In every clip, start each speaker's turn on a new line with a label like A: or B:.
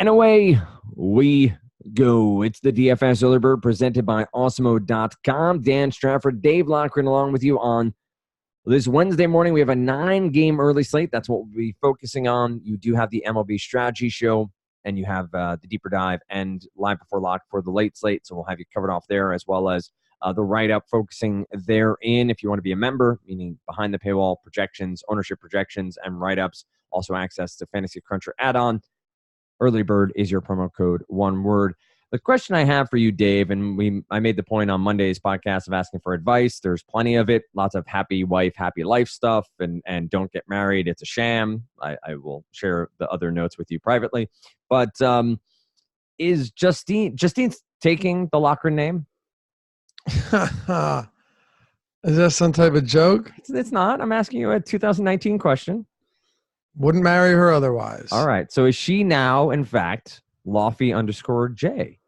A: And away we go. It's the DFS Early Bird presented by Awesemo.com. Dan Strafford, Dave Lockren along with you on this Wednesday morning. We have a 9-game early slate. That's what we'll be focusing on. You do have the MLB strategy show, and you have the deeper dive and live before lock for the late slate. So we'll have you covered off there, as well as the write-up focusing therein. If you want to be a member, meaning behind the paywall projections, ownership projections, and write-ups, also access to Fantasy Cruncher add-on. Early Bird is your promo code, one word. The question I have for you, Dave, and I made the point on Monday's podcast of asking for advice. There's plenty of it, lots of happy wife, happy life stuff, and don't get married. It's a sham. I will share the other notes with you privately. But is Justine's taking the Lockren name?
B: Is that some type of joke?
A: It's not. I'm asking you a 2019 question.
B: Wouldn't marry her otherwise.
A: All right. So is she now, in fact, Lofty_J?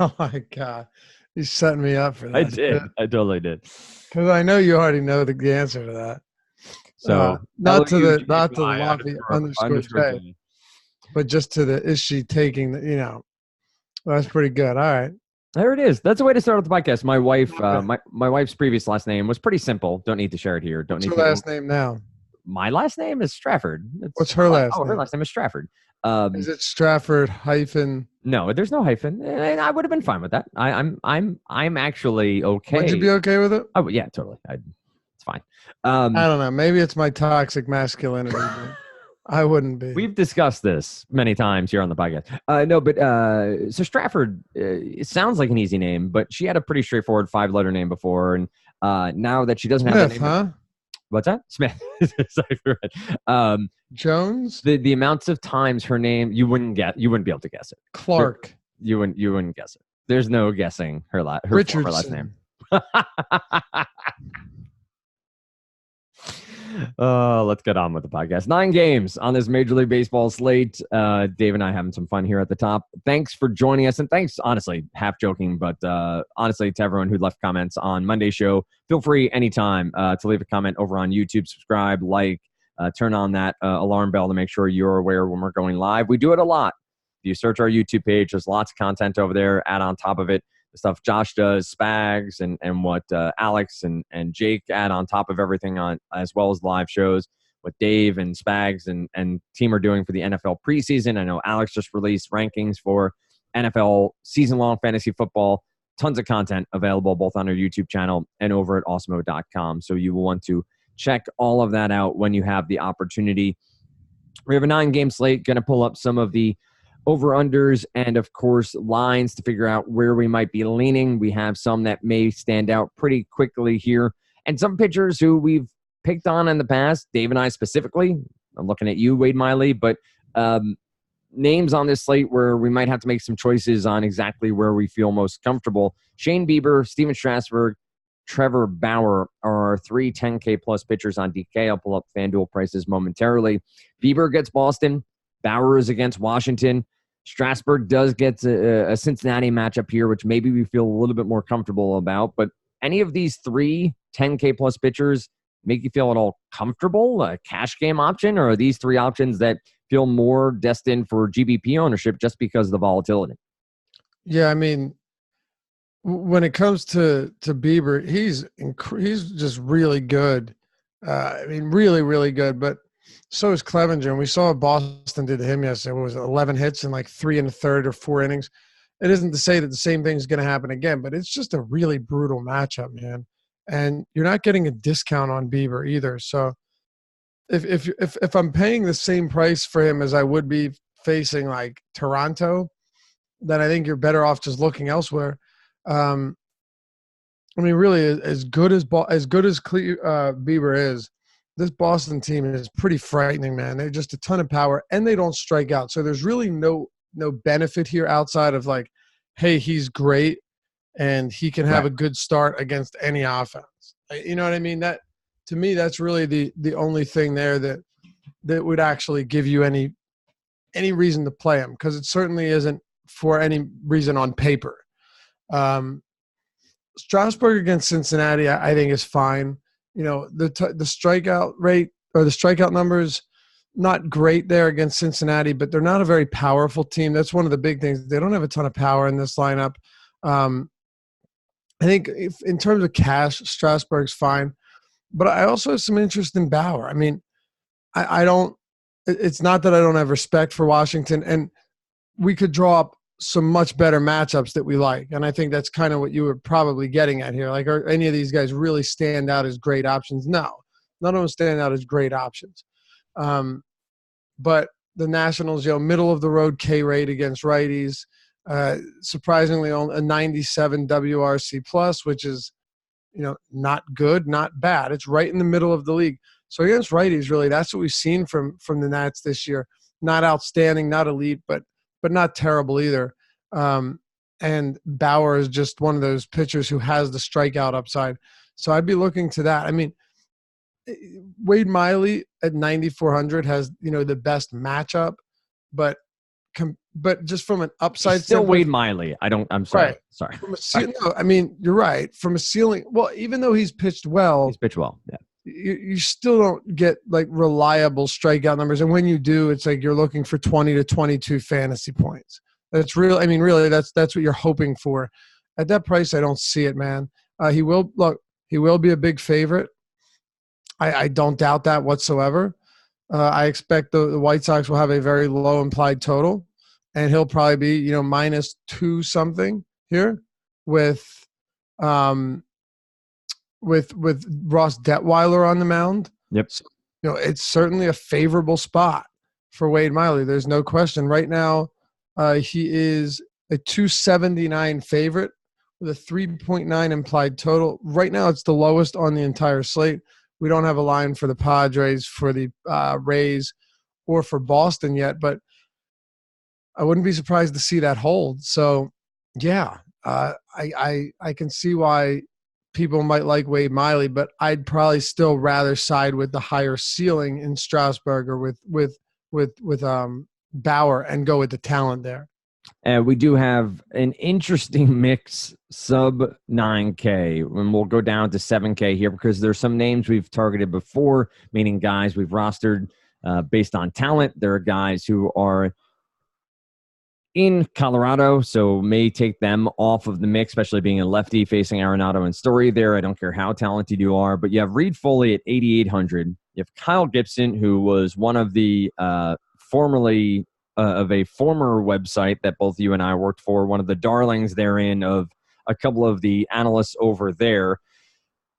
B: Oh, my God. You're setting me up for that.
A: I did. I totally did.
B: Because I know you already know the answer to that.
A: So
B: not to the Lofty_J, but just to the, is she taking the, that's pretty good. All right.
A: There it is. That's a way to start with the podcast. My wife, my wife's previous last name was pretty simple. Don't need to share it here.
B: What's her last name now?
A: My last name is Strafford.
B: What's her last name?
A: Her last name is Strafford.
B: Is it Strafford hyphen?
A: No, there's no hyphen. And I would have been fine with that. I'm actually okay.
B: Would you be okay with it?
A: Oh yeah, totally. It's fine.
B: I don't know. Maybe it's my toxic masculinity. I wouldn't be.
A: We've discussed this many times here on the podcast. So Strafford, it sounds like an easy name, but she had a pretty straightforward 5-letter name before, and now that she doesn't have that name,
B: huh?
A: What's that? Smith.
B: Jones.
A: The amounts of times her name you wouldn't be able to guess it.
B: Clark.
A: You wouldn't guess it. There's no guessing her last name. Let's get on with the podcast. 9 games on this Major League Baseball slate. Dave and I having some fun here at the top. Thanks for joining us, and thanks, honestly, half joking, but honestly, to everyone who left comments on Monday's show. Feel free anytime to leave a comment over on YouTube. Subscribe, like, turn on that alarm bell to make sure you're aware when we're going live. We do it a lot. If you search our YouTube page, there's lots of content over there. Add on top of it the stuff Josh does, Spags, and what Alex and Jake add on top of everything, on as well as live shows, what Dave and Spags and team are doing for the NFL preseason. I know Alex just released rankings for NFL season-long fantasy football. Tons of content available both on our YouTube channel and over at Awesemo.com. So you will want to check all of that out when you have the opportunity. We have a 9-game slate. Going to pull up some of the over-unders and, of course, lines to figure out where we might be leaning. We have some that may stand out pretty quickly here, and some pitchers who we've picked on in the past, Dave and I specifically. I'm looking at you, Wade Miley, but names on this slate where we might have to make some choices on exactly where we feel most comfortable. Shane Bieber, Steven Strasburg, Trevor Bauer are our 3 10K plus pitchers on DK. I'll pull up FanDuel prices momentarily. Bieber gets Boston. Bauer is against Washington. Strasburg does get a Cincinnati matchup here, which maybe we feel a little bit more comfortable about. But any of these 3 10K plus pitchers make you feel at all comfortable? A cash game option, or are these 3 options that feel more destined for GBP ownership just because of the volatility?
B: Yeah, I mean, when it comes to Bieber, he's just really good. Really, really good. But so is Clevenger. And we saw what Boston did to him yesterday. What was it, 11 hits in like 3 1/3 or 4 innings? It isn't to say that the same thing is going to happen again, but it's just a really brutal matchup, man. And you're not getting a discount on Bieber either. So if I'm paying the same price for him as I would be facing like Toronto, then I think you're better off just looking elsewhere. Really, as good as Bieber is, this Boston team is pretty frightening, man. They're just a ton of power, and they don't strike out. So there's really no benefit here outside of like, hey, he's great, and he can have a good start against any offense. You know what I mean? That, to me, that's really the only thing there that would actually give you any reason to play him, because it certainly isn't for any reason on paper. Strasburg against Cincinnati, I think is fine. The strikeout rate or the strikeout numbers, not great there against Cincinnati, but they're not a very powerful team. That's one of the big things. They don't have a ton of power in this lineup. I think in terms of cash, Strasburg's fine. But I also have some interest in Bauer. I mean, I don't – it's not that I don't have respect for Washington. And we could draw up some much better matchups that we like. And I think that's kind of what you were probably getting at here. Like, are any of these guys really stand out as great options? No. None of them stand out as great options. But the Nationals, middle of the road K rate against righties, surprisingly only a 97 WRC plus, which is, not good, not bad. It's right in the middle of the league. So against righties, really, that's what we've seen from the Nats this year. Not outstanding, not elite, but not terrible either. And Bauer is just one of those pitchers who has the strikeout upside. So I'd be looking to that. I mean, Wade Miley at 9,400 has, the best matchup, but just from an upside
A: still standpoint, Wade Miley. I'm sorry.
B: Right.
A: Sorry.
B: No, I mean, you're right. From a ceiling, well, even though he's pitched well.
A: Yeah.
B: You still don't get like reliable strikeout numbers. And when you do, it's like you're looking for 20 to 22 fantasy points. That's real. I mean, really, that's what you're hoping for. At that price, I don't see it, man. He will be a big favorite. I don't doubt that whatsoever. I expect the White Sox will have a very low implied total, and he'll probably be, -2 something here with Ross Detweiler on the mound.
A: Yep.
B: So, it's certainly a favorable spot for Wade Miley. There's no question. Right now, he is a 279 favorite with a 3.9 implied total. Right now, it's the lowest on the entire slate. We don't have a line for the Padres, for the Rays, or for Boston yet, but I wouldn't be surprised to see that hold. So, yeah, I can see why people might like Wade Miley, but I'd probably still rather side with the higher ceiling in Strasburg or with Bauer and go with the talent there.
A: And we do have an interesting mix sub 9K, and we'll go down to 7K here because there's some names we've targeted before, meaning guys we've rostered based on talent. There are guys who are in Colorado, so may take them off of the mix, especially being a lefty facing Arenado and Story there. I don't care how talented you are, but you have Reed Foley at 8,800. You have Kyle Gibson, who was one of the formerly of a former website that both you and I worked for, one of the darlings therein of a couple of the analysts over there.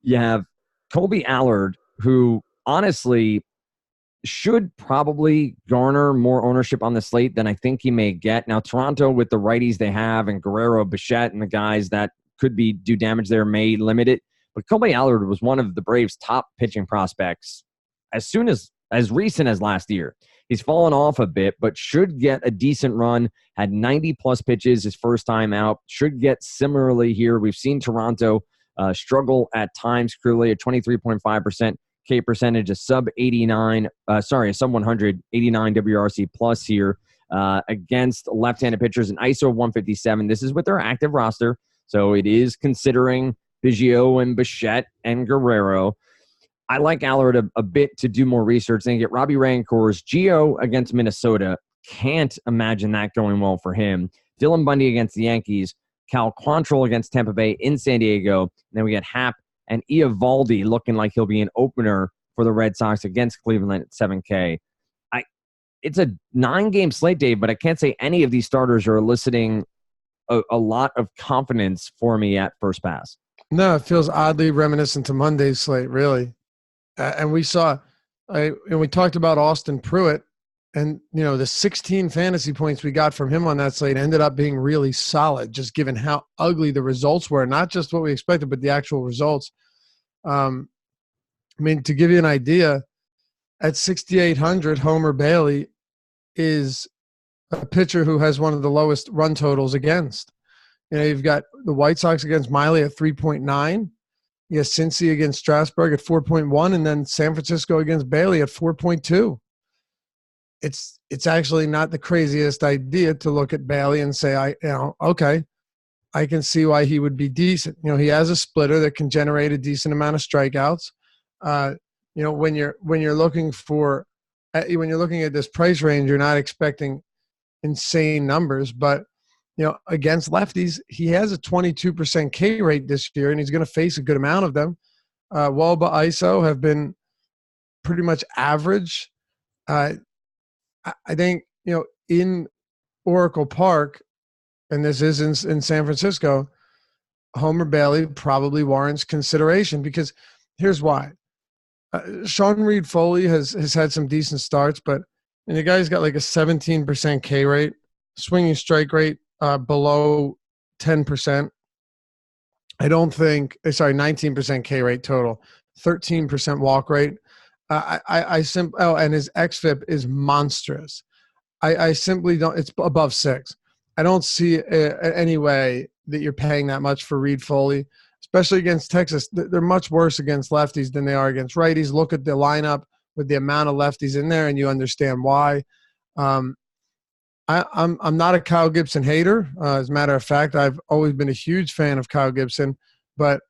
A: You have Colby Allard, who honestly should probably garner more ownership on the slate than I think he may get. Now, Toronto, with the righties they have, and Guerrero, Bichette, and the guys that could do damage there may limit it. But Colby Allard was one of the Braves' top pitching prospects as recent as last year. He's fallen off a bit, but should get a decent run. Had 90-plus pitches his first time out. Should get similarly here. We've seen Toronto struggle at times, clearly a 23.5% K percentage, a sub 100 89 WRC plus here against left-handed pitchers, an ISO 157. This is with their active roster, so it is considering Biggio and Bichette and Guerrero. I like Allard a bit to do more research and get Robbie Rancour's Gio against Minnesota. Can't imagine that going well for him. Dylan Bundy against the Yankees. Cal Quantrill against Tampa Bay in San Diego. And then we get Happ and Eovaldi looking like he'll be an opener for the Red Sox against Cleveland at 7K. It's a 9-game slate, Dave, but I can't say any of these starters are eliciting a lot of confidence for me at first pass.
B: No, it feels oddly reminiscent to Monday's slate, really. And we saw, and we talked about Austin Pruitt, and the 16 fantasy points we got from him on that slate ended up being really solid, just given how ugly the results were. Not just what we expected, but the actual results. To give you an idea, at 6,800, Homer Bailey is a pitcher who has one of the lowest run totals against. You've got the White Sox against Miley at 3.9. You have Cincy against Strasburg at 4.1, and then San Francisco against Bailey at 4.2. It's actually not the craziest idea to look at Bailey and say, okay, I can see why he would be decent. He has a splitter that can generate a decent amount of strikeouts. When you're looking for when you're looking at this price range, you're not expecting insane numbers, but against lefties, he has a 22% K rate this year, and he's going to face a good amount of them. Woba ISO have been pretty much average. I think, in Oracle Park, and this is in San Francisco, Homer Bailey probably warrants consideration because here's why. Sean Reed Foley has had some decent starts, but the guy's got like a 17% K rate, swinging strike rate below 10%. I don't think, 19% K rate total, 13% walk rate. And his XFIP is monstrous. I simply don't, it's above 6. I don't see any way that you're paying that much for Reed Foley, especially against Texas. They're much worse against lefties than they are against righties. Look at the lineup with the amount of lefties in there, and you understand why. I'm not a Kyle Gibson hater. As a matter of fact, I've always been a huge fan of Kyle Gibson. But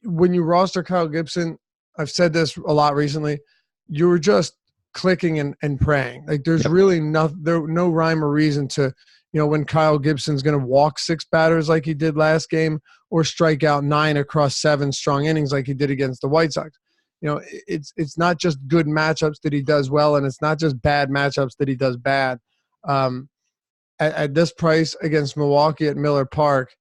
B: when you roster Kyle Gibson, I've said this a lot recently, you were just clicking and praying. Like there's really no rhyme or reason to, when Kyle Gibson's going to walk 6 batters like he did last game or strike out 9 across 7 strong innings like he did against the White Sox. It's not just good matchups that he does well, and it's not just bad matchups that he does bad. At this price against Milwaukee at Miller Park,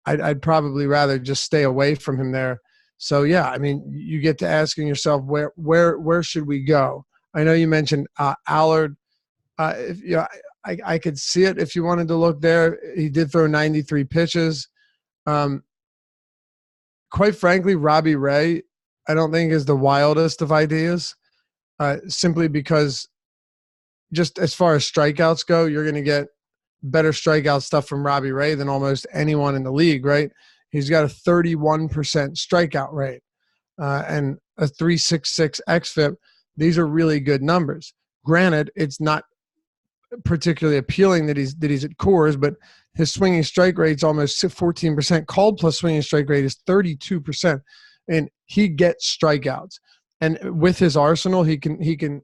B: I'd probably rather just stay away from him there. So yeah, I mean, you get to asking yourself where should we go? I know you mentioned Allard. I could see it if you wanted to look there. He did throw 93 pitches. Quite frankly, Robbie Ray, I don't think is the wildest of ideas, simply because just as far as strikeouts go, you're going to get better strikeout stuff from Robbie Ray than almost anyone in the league, right? He's got a 31% strikeout rate and a 3.66 xFIP. These are really good numbers. Granted, it's not particularly appealing that he's at Coors, but his swinging strike rate's almost 14%. Called plus swinging strike rate is 32%, and he gets strikeouts. And with his arsenal, he can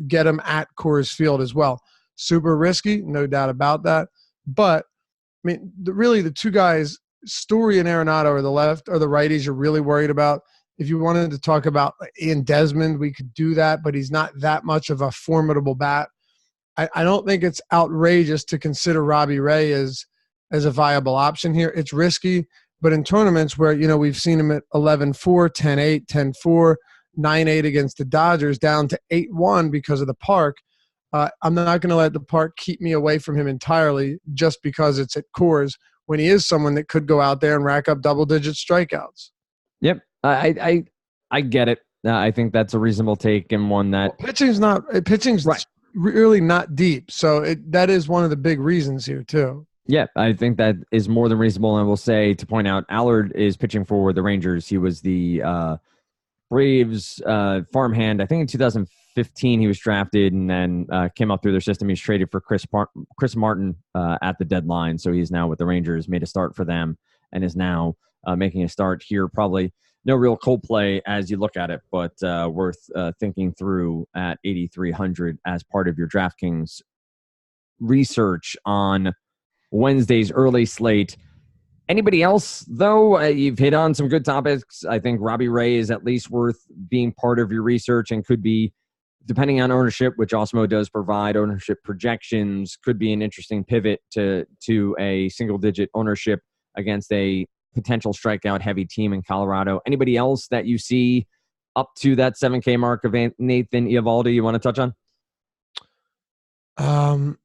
B: get them at Coors Field as well. Super risky, no doubt about that. But I mean, really, the two guys, Story and Arenado, are the left or the righties you're really worried about. If you wanted to talk about Ian Desmond, we could do that, but he's not that much of a formidable bat. I don't think it's outrageous to consider Robbie Ray as a viable option here. It's risky, but in tournaments where, we've seen him at 11-4, 10-8, 10-4, 9-8 against the Dodgers, down to 8-1 because of the park, I'm not going to let the park keep me away from him entirely just because it's at Coors when he is someone that could go out there and rack up double-digit strikeouts.
A: Yep, I get it. I think that's a reasonable take and one that
B: pitching's right. Really not deep. So that is one of the big reasons here too.
A: Yeah, I think that is more than reasonable. And I will say, to point out, Allard is pitching for the Rangers. He was the Braves farmhand. I think in 2015 he was drafted and then came up through their system. He was traded for Chris Martin at the deadline. So he's now with the Rangers, made a start for them, and is now making a start here. Probably no real cold play as you look at it, but worth thinking through at 8,300 as part of your DraftKings research on Wednesday's early slate. Anybody else, though? You've hit on some good topics. I think Robbie Ray is at least worth being part of your research and could be, depending on ownership, which Osmo does provide ownership projections, could be an interesting pivot to a single-digit ownership against a potential strikeout-heavy team in Colorado. Anybody else that you see up to that 7K mark of Nathan Eovaldi you want to touch on?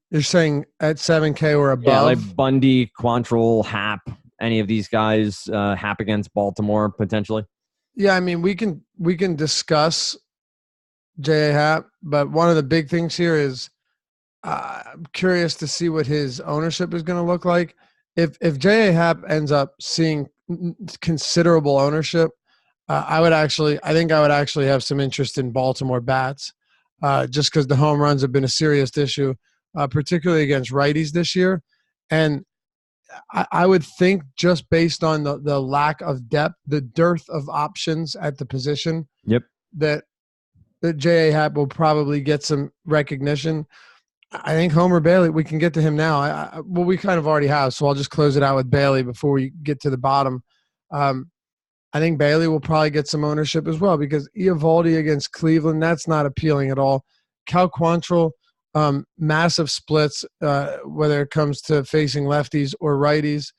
B: You're saying at 7K or above?
A: Yeah, like Bundy, Quantrill, Happ, any of these guys, Happ against Baltimore, potentially?
B: Yeah, I mean, we can discuss J.A. Happ, but one of the big things here is I'm curious to see what his ownership is going to look like. If J.A. Happ ends up seeing considerable ownership, I would actually have some interest in Baltimore bats, just because the home runs have been a serious issue, particularly against righties this year. And I would think, just based on the lack of depth, the dearth of options at the position,
A: yep,
B: that that J.A. Happ will probably get some recognition. I think Homer Bailey, we can get to him now. Well, we kind of already have, so I'll just close it out with Bailey before we get to the bottom. I think Bailey will probably get some ownership as well because Eovaldi against Cleveland, that's not appealing at all. Cal Quantrill, massive splits, whether it comes to facing lefties or righties.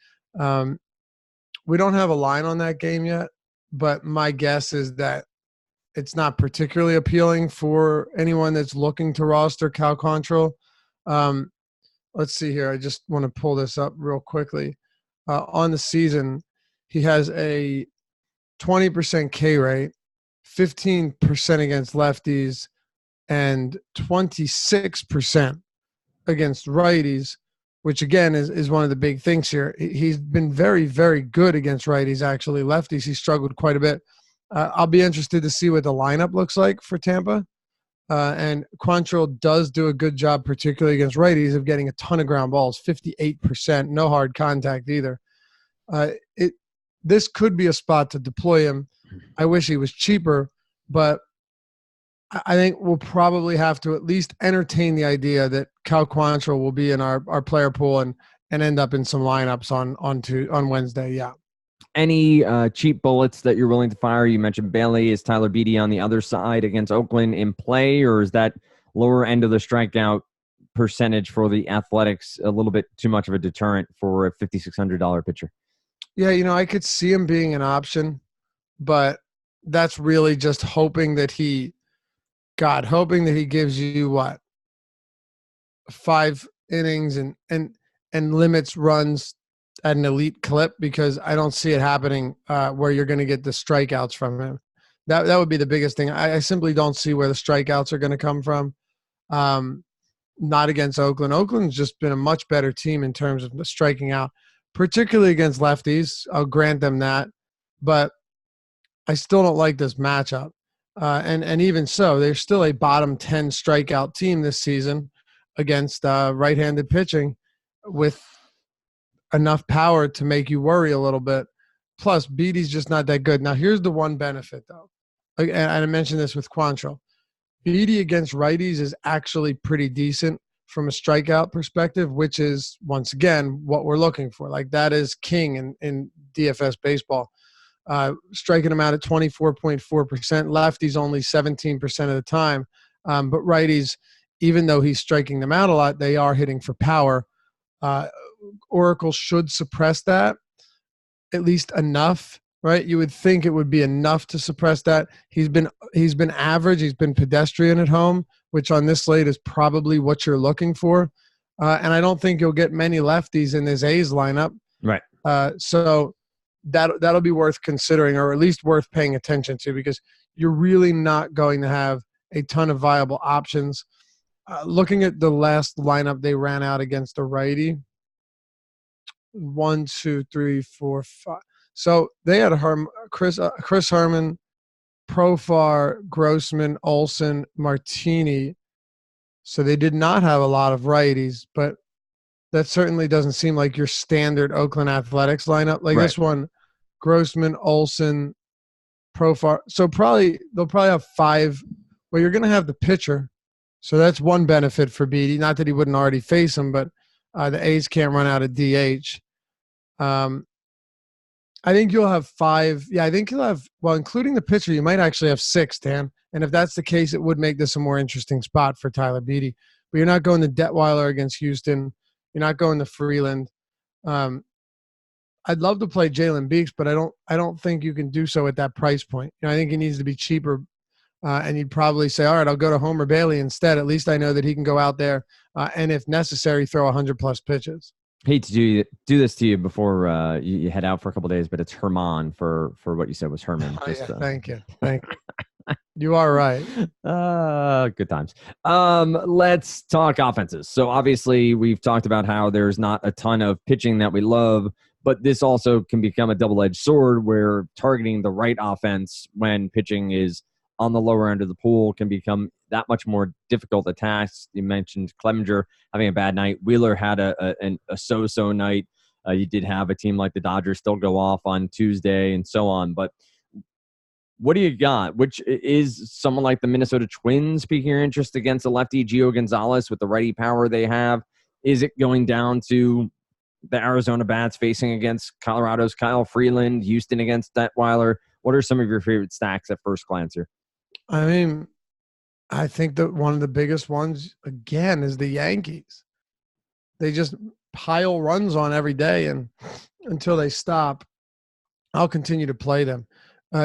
B: We don't have a line on that game yet, but my guess is that it's not particularly appealing for anyone that's looking to roster Cal Quantrill. Let's see here. I just want to pull this up real quickly. On the season, he has a 20% K rate, 15% against lefties, and 26% against righties, which again is one of the big things here. He's been very, very good against righties, actually. Lefties, he struggled quite a bit. I'll be interested to see what the lineup looks like for Tampa. And Quantrill does do a good job, particularly against righties, of getting a ton of ground balls, 58%, no hard contact either. This could be a spot to deploy him. I wish he was cheaper, but I think we'll probably have to at least entertain the idea that Cal Quantrill will be in our player pool and end up in some lineups on Wednesday. Yeah.
A: Any cheap bullets that you're willing to fire? You mentioned Bailey. Is Tyler Beede on the other side against Oakland in play, or is that lower end of the strikeout percentage for the Athletics a little bit too much of a deterrent for a $5,600 pitcher?
B: Yeah, I could see him being an option, but that's really just hoping that he gives you what, 5 innings and limits runs at an elite clip, because I don't see it happening where you're going to get the strikeouts from him. That would be the biggest thing. I simply don't see where the strikeouts are going to come from. Not against Oakland. Oakland's just been a much better team in terms of striking out, particularly against lefties. I'll grant them that, but I still don't like this matchup. And even so, they're still a bottom 10 strikeout team this season against right-handed pitching with enough power to make you worry a little bit. Plus, Beaty's just not that good. Now, here's the one benefit, though. And I mentioned this with Quantrill. Beede against righties is actually pretty decent from a strikeout perspective, which is, once again, what we're looking for. Like, that is king in DFS baseball. Striking them out at 24.4%. Lefties only 17% of the time. But righties, even though he's striking them out a lot, they are hitting for power. Oracle should suppress that at least enough, right? You would think it would be enough to suppress that. He's been average. He's been pedestrian at home, which on this slate is probably what you're looking for. And I don't think you'll get many lefties in this A's lineup.
A: Right.
B: So that'll be worth considering, or at least worth paying attention to, because you're really not going to have a ton of viable options. Looking at the last lineup they ran out against a righty, 1, 2, 3, 4, 5. So they had Chris Herman, Profar, Grossman, Olson, Martini. So they did not have a lot of righties, but that certainly doesn't seem like your standard Oakland Athletics lineup. Like, right. This one, Grossman, Olson, Profar. So they'll probably have 5. Well, you're going to have the pitcher. So that's one benefit for Beede. Not that he wouldn't already face him, but the A's can't run out of DH. I think you'll have 5. Yeah, I think you'll have, well, including the pitcher, you might actually have 6, Dan. And if that's the case, it would make this a more interesting spot for Tyler Beede. But you're not going to Detweiler against Houston. You're not going to Freeland. I'd love to play Jalen Beeks, but I don't think you can do so at that price point. I think he needs to be cheaper. And you'd probably say, all right, I'll go to Homer Bailey instead. At least I know that he can go out there and, if necessary, throw 100+ pitches.
A: Hate to do this to you before you head out for a couple of days, but it's Herman for what you said was Herman.
B: Thank you. You are right.
A: Good times. Let's talk offenses. So obviously we've talked about how there's not a ton of pitching that we love, but this also can become a double-edged sword where targeting the right offense when pitching is on the lower end of the pool can become that much more difficult a task. You mentioned Clevenger having a bad night. Wheeler had a so-so night. You did have a team like the Dodgers still go off on Tuesday and so on. But what do you got? Which is someone like the Minnesota Twins piquing your interest against a lefty, Gio Gonzalez, with the righty power they have? Is it going down to the Arizona bats facing against Colorado's Kyle Freeland, Houston against Detweiler? What are some of your favorite stacks at first glance here?
B: I mean, I think that one of the biggest ones, again, is the Yankees. They just pile runs on every day, and until they stop, I'll continue to play them.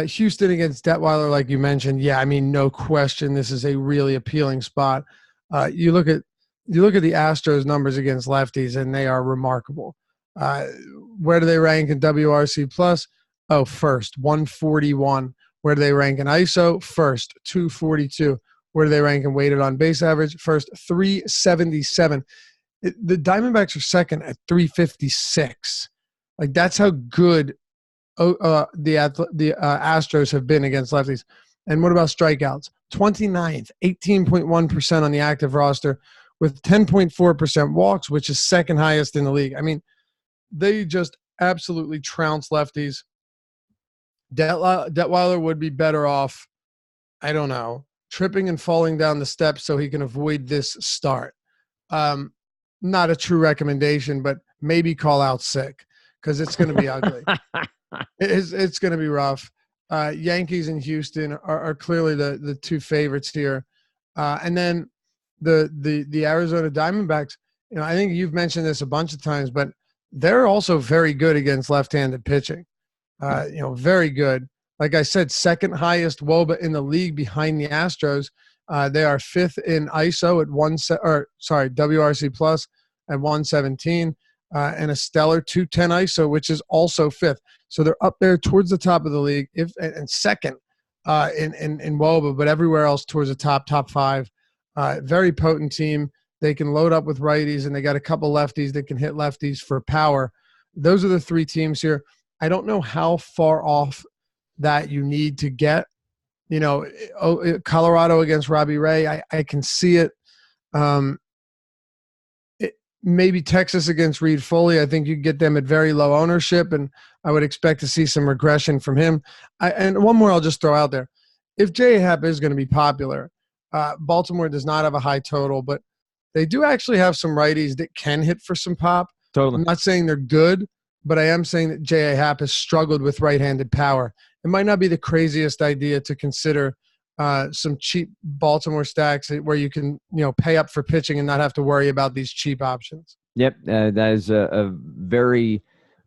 B: Houston against Detweiler, like you mentioned, yeah, I mean, no question, this is a really appealing spot. You look at the Astros numbers against lefties, and they are remarkable. Where do they rank in WRC plus? Oh, first, 141. Where do they rank in ISO? First, 242. Where do they rank in weighted on base average? First, 377. The Diamondbacks are second at 356. Like, that's how good the Astros have been against lefties. And what about strikeouts? 29th, 18.1% on the active roster with 10.4% walks, which is second highest in the league. I mean, they just absolutely trounce lefties. Detweiler would be better off, I don't know, tripping and falling down the steps so he can avoid this start. Not a true recommendation, but maybe call out sick because it's going to be ugly. It's going to be rough. Yankees and Houston are clearly the two favorites here. And then the Arizona Diamondbacks, you know, I think you've mentioned this a bunch of times, but they're also very good against left-handed pitching. You know, very good. Like I said, second highest WOBA in the league behind the Astros. They are fifth in ISO at WRC plus at 117, and a stellar 210 ISO, which is also fifth. So they're up there towards the top of the league, and second in WOBA, but everywhere else towards the top five. Very potent team. They can load up with righties, and they got a couple lefties that can hit lefties for power. Those are the three teams here. I don't know how far off that you need to get. You know, Colorado against Robbie Ray, I can see it. Maybe Texas against Reed Foley. I think you get them at very low ownership, and I would expect to see some regression from him. And one more I'll just throw out there. If J.A. Happ is going to be popular, Baltimore does not have a high total, but they do actually have some righties that can hit for some pop.
A: Totally.
B: I'm not saying they're good, but I am saying that J.A. Happ has struggled with right-handed power. It might not be the craziest idea to consider some cheap Baltimore stacks where you can, you know, pay up for pitching and not have to worry about these cheap options.
A: Yep, that is a very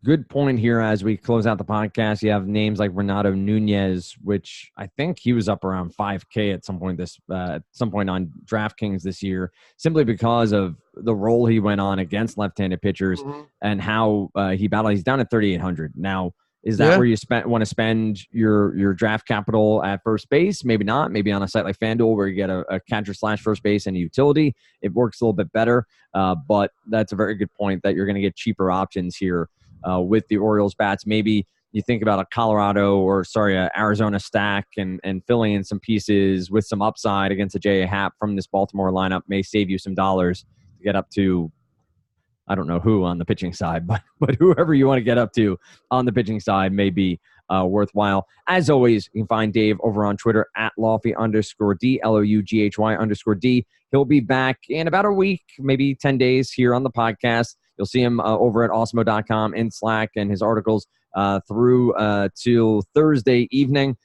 A: good point here as we close out the podcast. You have names like Renato Nunez, which I think he was up around 5K at some point on DraftKings this year, simply because of the role he went on against left-handed pitchers and how he battled. He's down at 3,800 now. Is that where you want to spend your draft capital at first base? Maybe not. Maybe on a site like FanDuel where you get a catcher / first base and a utility. It works a little bit better. But that's a very good point that you're going to get cheaper options here with the Orioles bats. Maybe you think about a Arizona stack and filling in some pieces with some upside against a J.A. Happ from this Baltimore lineup may save you some dollars to get up to, I don't know who on the pitching side, but whoever you want to get up to on the pitching side may be worthwhile. As always, you can find Dave over on Twitter at Lofty_D, LOUGHY_D. He'll be back in about a week, maybe 10 days here on the podcast. You'll see him over at Awesemo.com in Slack and his articles through till Thursday evening.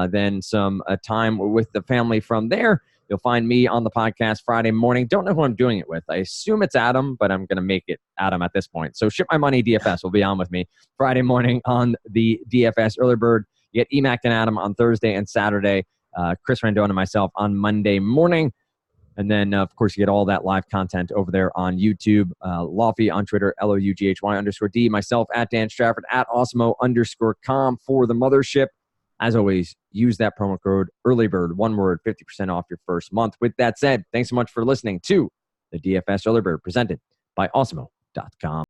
A: Then some time with the family from there. You'll find me on the podcast Friday morning. Don't know who I'm doing it with. I assume it's Adam, but I'm going to make it Adam at this point. So Ship My Money DFS will be on with me Friday morning on the DFS Early Bird. You get Emac and Adam on Thursday and Saturday. Chris Rendon and myself on Monday morning. And then, of course, you get all that live content over there on YouTube. Lofty on Twitter, LOUGHY_D. Myself at Dan Strafford at Awesemo_com for the mothership. As always, use that promo code EARLYBIRD, one word, 50% off your first month. With that said, thanks so much for listening to the DFS Early Bird presented by Awesemo.com.